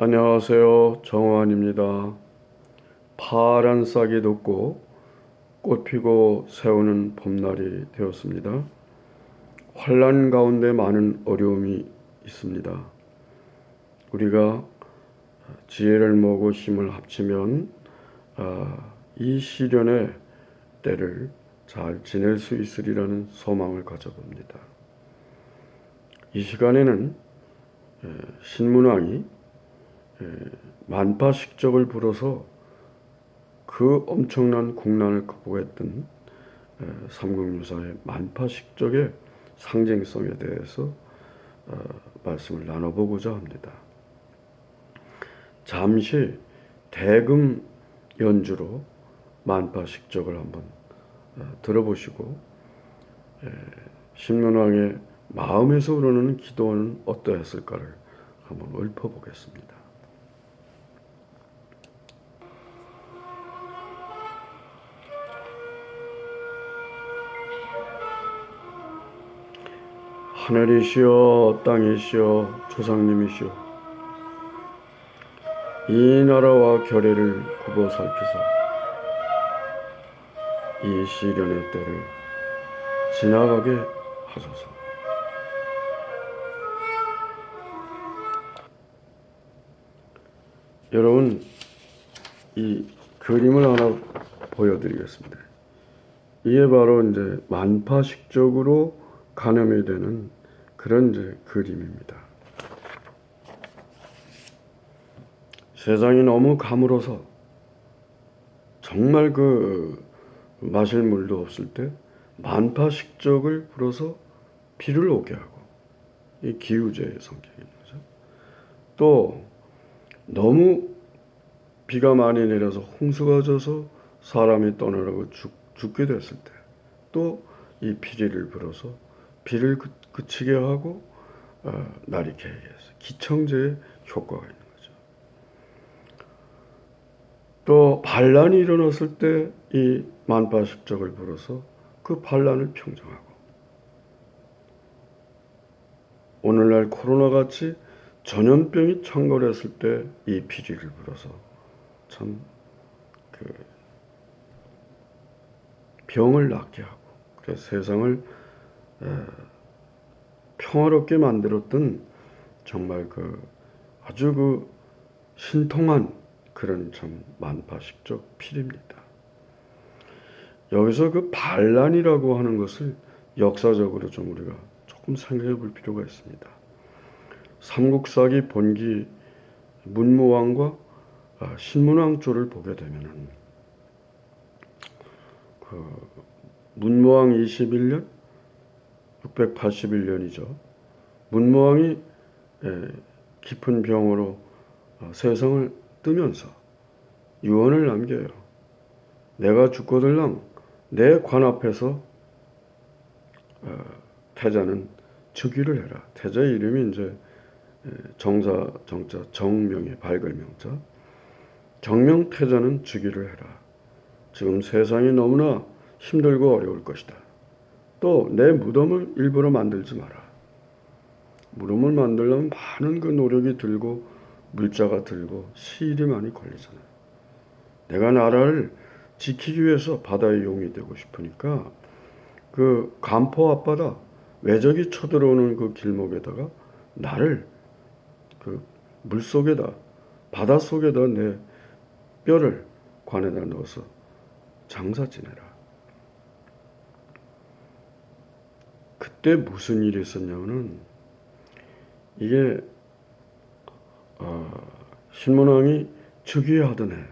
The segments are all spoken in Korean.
안녕하세요. 정호환입니다. 파란 싹이 돋고 꽃 피고 새우는 봄날이 되었습니다. 환란 가운데 많은 어려움이 있습니다. 우리가 지혜를 모으고 힘을 합치면 이 시련의 때를 잘 지낼 수 있으리라는 소망을 가져봅니다. 이 시간에는 신문왕이 만파식적을 불어서 그 엄청난 국난을 극복했던 삼국유사의 만파식적의 상징성에 대해서 말씀을 나눠보고자 합니다. 잠시 대금 연주로 만파식적을 한번 들어보시고 신문왕의 마음에서 우러나는 기도는 어떠했을까를 한번 읊어보겠습니다. 하늘이시여 땅이시여 조상님이시여 이 나라와 결의를 굽어 살피사 이 시련의 때를 지나가게 하소서. 여러분, 이 그림을 하나 보여드리겠습니다. 이게 바로 이제 만파식적으로 간염이 되는 그런 이제 그림입니다. 세상이 너무 가물어서 정말 마실 물도 없을 때 만파식적을 불어서 비를 오게 하고, 이 기우제의 성격인 거죠. 또 너무 비가 많이 내려서 홍수가 져서 사람이 떠나라고 죽게 됐을 때 또 이 피리를 불어서 비를 그치게 하고 날이 개게 해서 기청제의 효과가 있는 거죠. 또 반란이 일어났을 때 이 만파식적을 불어서 그 반란을 평정하고, 오늘날 코로나같이 전염병이 창궐했을 때 이 피리를 불어서 참 병을 낫게 하고, 그래서 세상을 평화롭게 만들었던 정말 아주 신통한 그런 참 만파식적 필입니다. 여기서 반란이라고 하는 것을 역사적으로 좀 우리가 조금 생각해 볼 필요가 있습니다. 삼국사기 본기 문무왕과 신문왕 조를 보게 되면은 문무왕 21년 681년이죠. 문무왕이 깊은 병으로 세상을 뜨면서 유언을 남겨요. 내가 죽거들랑 내 관 앞에서 태자는 즉위를 해라. 태자의 이름이 이제 정사 정자 정명의 밝을 명자. 정명태자는 즉위를 해라. 지금 세상이 너무나 힘들고 어려울 것이다. 또 내 무덤을 일부러 만들지 마라. 무덤을 만들려면 많은 노력이 들고 물자가 들고 시일이 많이 걸리잖아요. 내가 나라를 지키기 위해서 바다의 용이 되고 싶으니까 간포 앞바다 외적이 쳐들어오는 길목에다가 나를 물속에다 바다 속에다 내 뼈를 관에다 넣어서 장사 지내라. 그때 무슨 일이 있었냐면은 이게 신문왕이 즉위하던 해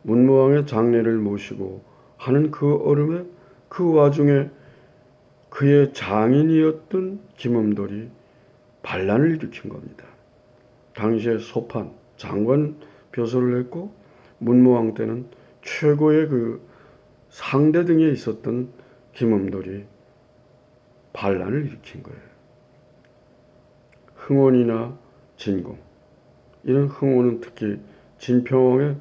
문무왕의 장례를 모시고 하는 얼음에 그 와중에 그의 장인이었던 김음돌이 반란을 일으킨 겁니다. 당시에 소판 장관 벼슬을 했고 문무왕 때는 최고의 상대 등에 있었던 김음돌이 반란을 일으킨 거예요. 흥원이나 진공, 이런 흥원은 특히 진평왕의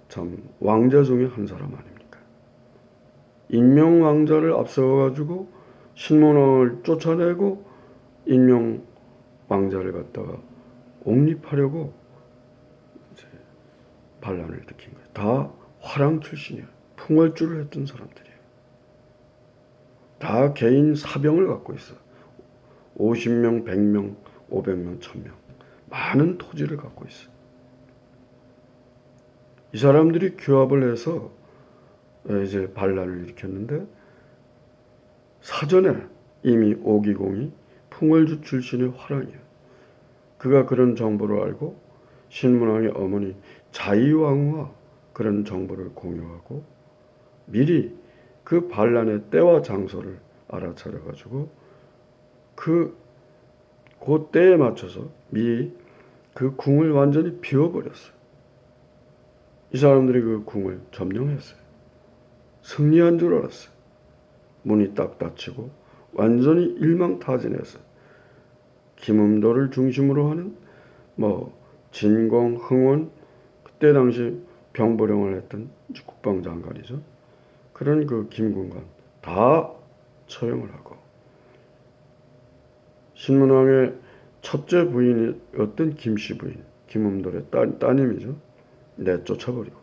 참 왕자 중에 한 사람 아닙니까? 인명왕자를 앞세워가지고 신문왕을 쫓아내고 인명왕자를 갖다가 옹립하려고 이제 반란을 일으킨 거예요. 다 화랑 출신이에요. 풍월주를 했던 사람들이에요. 다 개인 사병을 갖고 있어. 50명, 100명, 500명, 1000명. 많은 토지를 갖고 있어. 이 사람들이 규합을 해서 이제 반란을 일으켰는데 사전에 이미 오기공이 풍월주 출신의 화랑이에요. 그가 그런 정보를 알고 신문왕의 어머니 자이왕후와 그런 정보를 공유하고 미리 그 반란의 때와 장소를 알아차려가지고 그 때에 맞춰서 미리 그 궁을 완전히 비워버렸어요. 이 사람들이 그 궁을 점령했어요. 승리한 줄 알았어요. 문이 딱 닫히고 완전히 일망타진했어요. 김음도를 중심으로 하는 진공, 흥원, 그때 당시 병보령을 했던 국방장관이죠. 그런 그 김군관 다 처형을 하고 신문왕의 첫째 부인이었던 김씨 부인, 김음돌의 따님이죠. 내쫓아버리고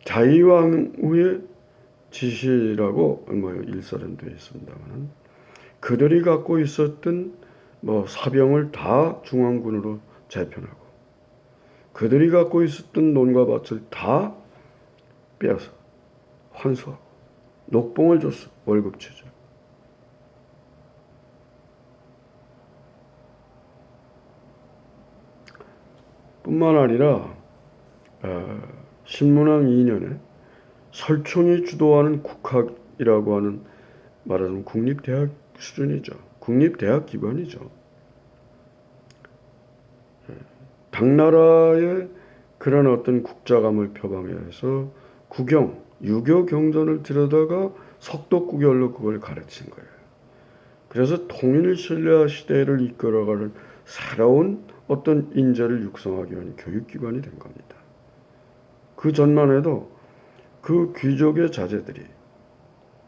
자이왕후의 지시라고 일설은 되어 있습니다만 그들이 갖고 있었던 사병을 다 중앙군으로 재편하고 그들이 갖고 있었던 논과 밭을 다 빼앗아 환수하고 녹봉을 줬어. 월급제죠. 뿐만 아니라 신문왕 2년에 설총이 주도하는 국학이라고 하는 말하자면 국립대학 수준이죠. 국립대학 기반이죠. 당나라의 그런 어떤 국자감을 표방해서 국영, 유교 경전을 들여다가 석독구결로 그걸 가르친 거예요. 그래서 통일신라 시대를 이끌어가는 새로운 어떤 인재를 육성하기 위한 교육기관이 된 겁니다. 그 전만 해도 그 귀족의 자제들이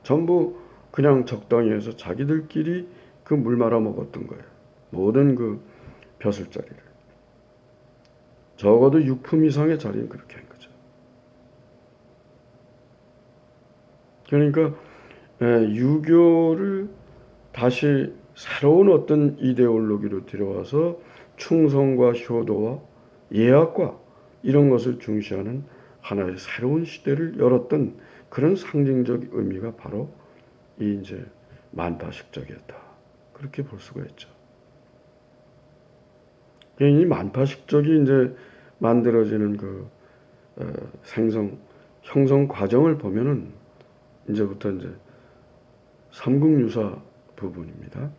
전부 그냥 적당히 해서 자기들끼리 그 물 말아 먹었던 거예요. 모든 그 벼슬자리를. 적어도 6품 이상의 자리는 그렇게 한 거죠. 그러니까 유교를 다시 새로운 어떤 이데올로기로 들여와서 충성과 효도와 예학과 이런 것을 중시하는 하나의 새로운 시대를 열었던 그런 상징적 의미가 바로 이 이제 만파식적이었다. 그렇게 볼 수가 있죠. 이 만파식적이 이제 만들어지는 그 형성 과정을 보면은 이제부터 이제 삼국유사 부분입니다.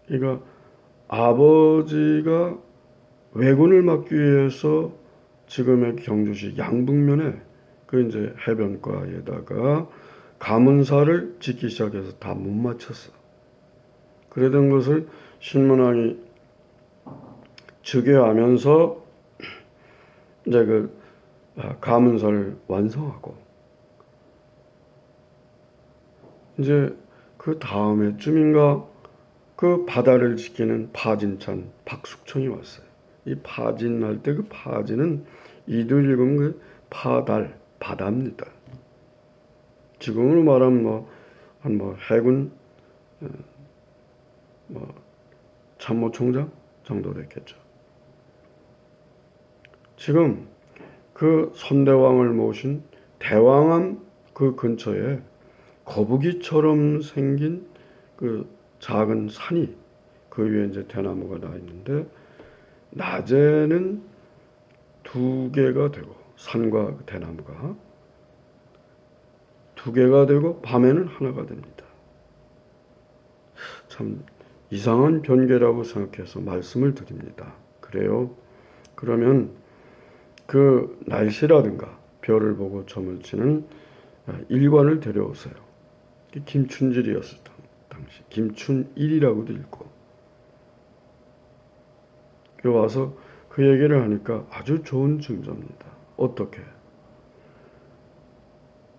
그러니까 아버지가 왜군을 막기 위해서 지금의 경주시 양북면에 그 이제 해변가에다가 가문사를 짓기 시작해서 다 못 맞췄어. 그러던 것을 신문왕이 즉위하면서 이제 그 가문사를 완성하고 이제 그 다음에쯤인가 그 바다를 지키는 파진찬 박숙청이 왔어요. 이 파진할 때 그 파진은 이들 읽으면 그 파달 바다입니다. 지금으로 말하면 해군 참모총장 정도 됐겠죠. 지금 그 선대왕을 모신 대왕암 그 근처에 거북이처럼 생긴 그 작은 산이 그 위에 이제 대나무가 나 있는데 낮에는 2개가 되고 산과 대나무가 2개가 되고 밤에는 하나가 됩니다. 참 이상한 변개라고 생각해서 말씀을 드립니다. 그래요? 그러면 그 날씨라든가 별을 보고 점을 치는 일관을 데려오세요. 김춘질이었을 당시 김춘일이라고도 읽고 와서 그 얘기를 하니까 아주 좋은 증거입니다. 어떻게?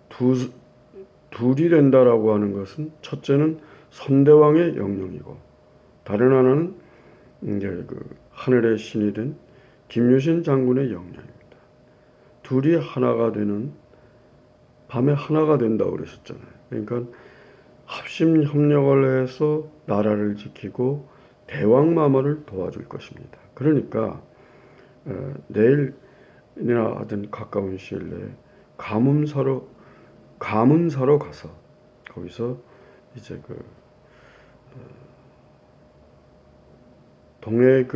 둘이 된다라고 하는 것은 첫째는 선대왕의 영령이고 다른 하나는 이제 그 하늘의 신이 된 김유신 장군의 영령입니다. 둘이 하나가 되는 밤에 하나가 된다고 그러셨잖아요. 그러니까 합심 협력을 해서 나라를 지키고 대왕마마를 도와줄 것입니다. 그러니까 내일이나 하여튼 가까운 시일 내에 가문사로 가서 거기서 이제 그 동해의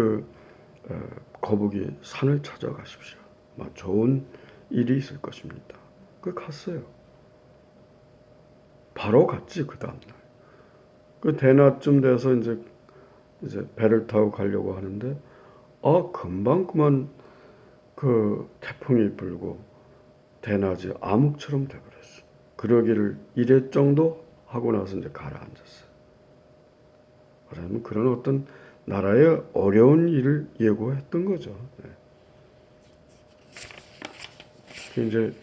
거북이 산을 찾아가십시오. 좋은 일이 있을 것입니다. 갔어요. 바로 갔지 그 다음날. 대낮쯤 돼서 이제 배를 타고 가려고 하는데 금방 그만 그 태풍이 불고 대낮이 암흑처럼 돼버렸어. 그러기를 이래 정도 하고 나서 이제 가라앉았어요. 그러면 그런 어떤 나라의 어려운 일을 예고했던 거죠. 네. 이제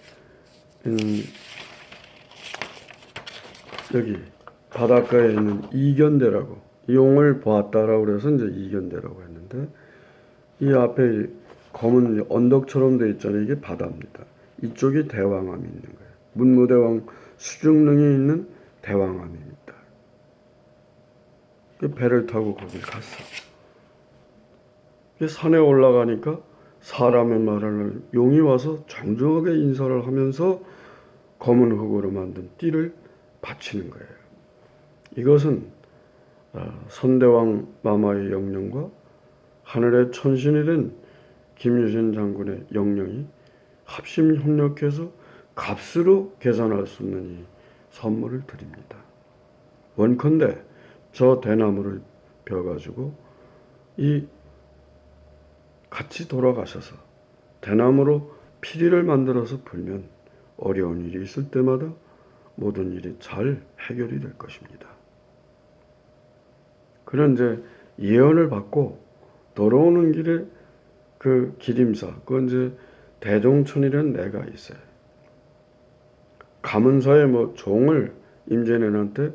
여기 바닷가에 있는 이견대라고 용을 보았다라고 그래서 이제 이견대라고 했는데 이 앞에 검은 언덕처럼 돼 있잖아요. 이게 바다입니다. 이쪽이 대왕암이 있는 거예요. 문무대왕 수중릉이 있는 대왕암입니다. 배를 타고 거길 갔어. 산에 올라가니까 사람의 말을 용이 와서 정중하게 인사를 하면서 검은 흙으로 만든 띠를 바치는 거예요. 이것은 선대왕 마마의 영령과 하늘의 천신이 된 김유신 장군의 영령이 합심 협력해서 값으로 계산할 수 없는 이 선물을 드립니다. 원컨대 저 대나무를 벼가지고 같이 돌아가셔서 대나무로 피리를 만들어서 불면 어려운 일이 있을 때마다 모든 일이 잘 해결이 될 것입니다. 그런 이제 예언을 받고 돌아오는 길에 그 기림사, 그건 이제 대종천이라는 내가 있어요. 가문사에 종을 임진왜란때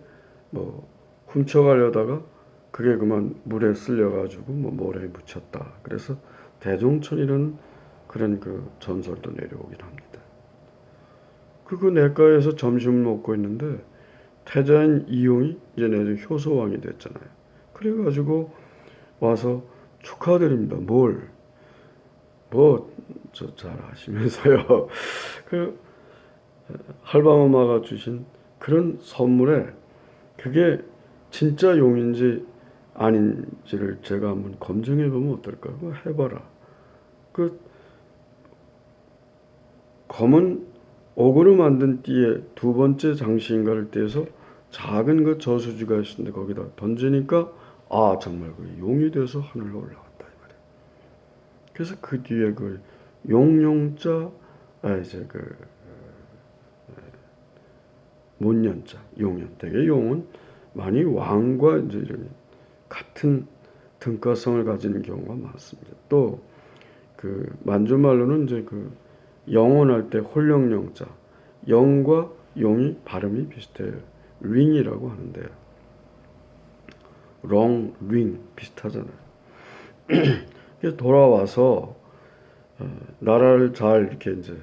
훔쳐가려다가 그게 그만 물에 쓸려가지고 모래에 묻혔다. 그래서 대종천이라는 그런 전설도 내려오긴 합니다. 그 내과에서 점심을 먹고 있는데 태자인 이용이 이제 내년 효소왕이 됐잖아요. 그래가지고 와서 축하드립니다. 잘 하시면서요. 할방엄마가 주신 그런 선물에 그게 진짜 용인지 아닌지를 제가 한번 검증해 보면 어떨까요? 해봐라. 검은 옥으로 만든 띠에 두 번째 장신가를 떼서 작은 저수지가 있는데 거기다 던지니까 정말 용이 돼서 하늘로 올라갔다 이 말이에요. 그래서 그 뒤에 용용자 이제 문년자 용연. 되게 용은 많이 왕과 이제 이런 같은 등가성을 가지는 경우가 많습니다. 또 만주말로는 이제 영혼할 때 홀령영자, 영과 용이 발음이 비슷해요. 링이라고 하는데요. 롱, 링 비슷하잖아요. 그래서 돌아와서 나라를 잘 이렇게 이제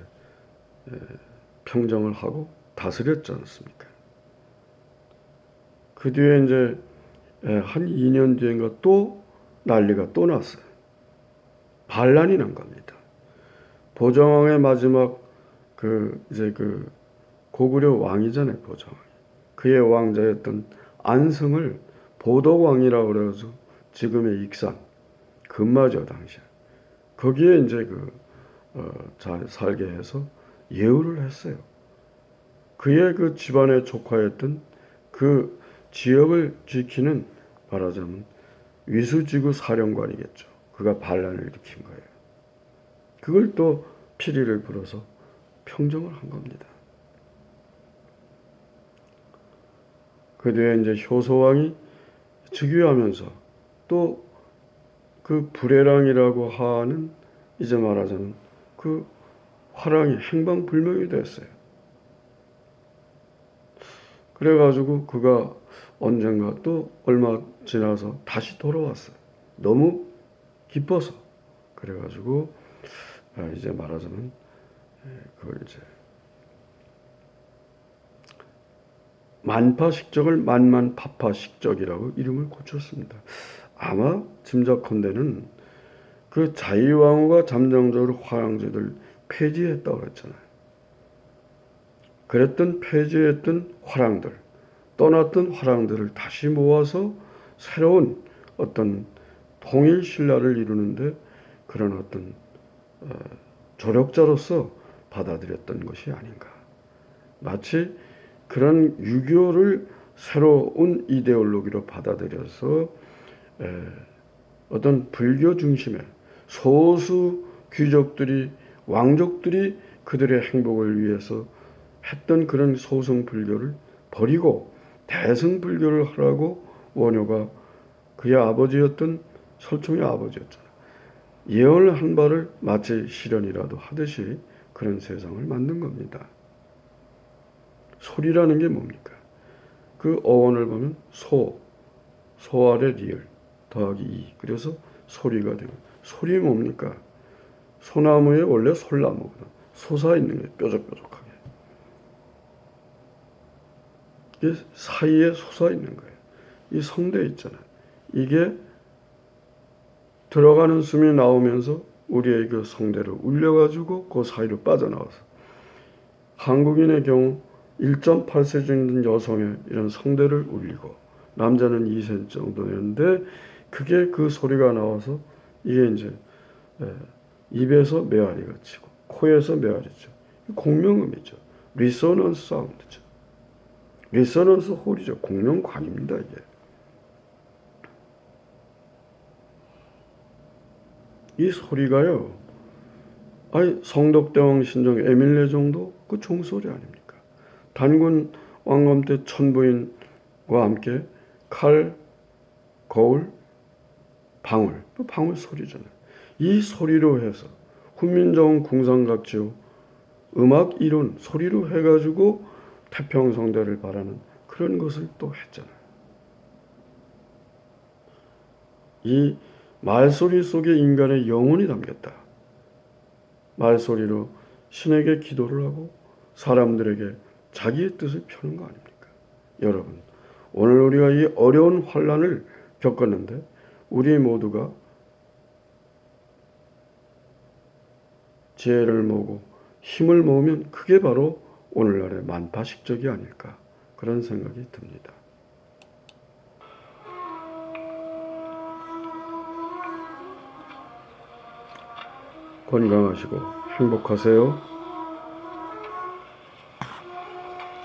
평정을 하고 다스렸지 않습니까? 그 뒤에 이제 한 2년 뒤인가 또 난리가 또 났어요. 반란이 난 겁니다. 보정왕의 마지막 고구려 왕이잖아요, 보정왕. 그의 왕자였던 안승을 보덕왕이라고 그래서 지금의 익산, 금마저 당시에 거기에 이제 잘 살게 해서 예우를 했어요. 그의 집안의 조카였던 그 지역을 지키는 말하자면 위수지구 사령관이겠죠. 그가 반란을 일으킨 거예요. 그걸 또 피리를 불어서 평정을 한 겁니다. 그 뒤에 이제 효소왕이 즉위하면서 또 불애랑이라고 하는 이제 말하자면 화랑이 행방불명이 됐어요. 그래가지고 그가 언젠가 또 얼마 지나서 다시 돌아왔어요. 너무 기뻐서. 그래가지고 이제 말하자면 그걸 이제 만파식적을 만만파파식적이라고 이름을 고쳤습니다. 아마 짐작컨대는 그 자의왕후가 잠정적으로 화랑제를 폐지했다고 그랬잖아요. 그랬던 폐지했던 화랑들, 떠났던 화랑들을 다시 모아서 새로운 어떤 통일 신라를 이루는데 그런 어떤 조력자로서 받아들였던 것이 아닌가. 마치 그런 유교를 새로운 이데올로기로 받아들여서 어떤 불교 중심의 소수 귀족들이 왕족들이 그들의 행복을 위해서 했던 그런 소승 불교를 버리고 대승 불교를 하라고 원효가 그의 아버지였던 설총의 아버지였잖아. 예언을 한 바를 마치 실현이라도 하듯이 그런 세상을 만든 겁니다. 소리라는 게 뭡니까? 그 어원을 보면 소 아래 리을 더하기 이, 그래서 소리가 되고, 소리 뭡니까? 소나무에 원래 솔나무거든. 솟아 있는 게 뾰족뾰족하게. 이게 사이에 솟아 있는 거예요. 이 성대 있잖아요. 이게 들어가는 숨이 나오면서 우리의 그 성대를 울려가지고 그 사이로 빠져나와서 한국인의 경우 1.8세 정도 여성의 이런 성대를 울리고 남자는 2세 정도였는데 그게 그 소리가 나와서 이게 이제 입에서 메아리가 치고 코에서 메아리죠. 공명음이죠. 리소넌스 사운드죠. 리소넌스 홀이죠. 공명관입니다. 이게. 이 소리가요. 아니 성덕대왕 신정 에밀레 정도 그 종소리 아닙니까? 단군 왕검 때 천부인과 함께 칼, 거울, 방울, 또 방울 소리잖아요. 이 소리로 해서 훈민정음 궁상각지요 음악 이론 소리로 해가지고 태평성대를 바라는 그런 것을 또 했잖아요. 이 말소리 속에 인간의 영혼이 담겼다. 말소리로 신에게 기도를 하고 사람들에게 자기의 뜻을 펴는 거 아닙니까? 여러분, 오늘 우리가 이 어려운 환란을 겪었는데 우리 모두가 지혜를 모으고 힘을 모으면 그게 바로 오늘날의 만파식적이 아닐까 그런 생각이 듭니다. 건강하시고 행복하세요.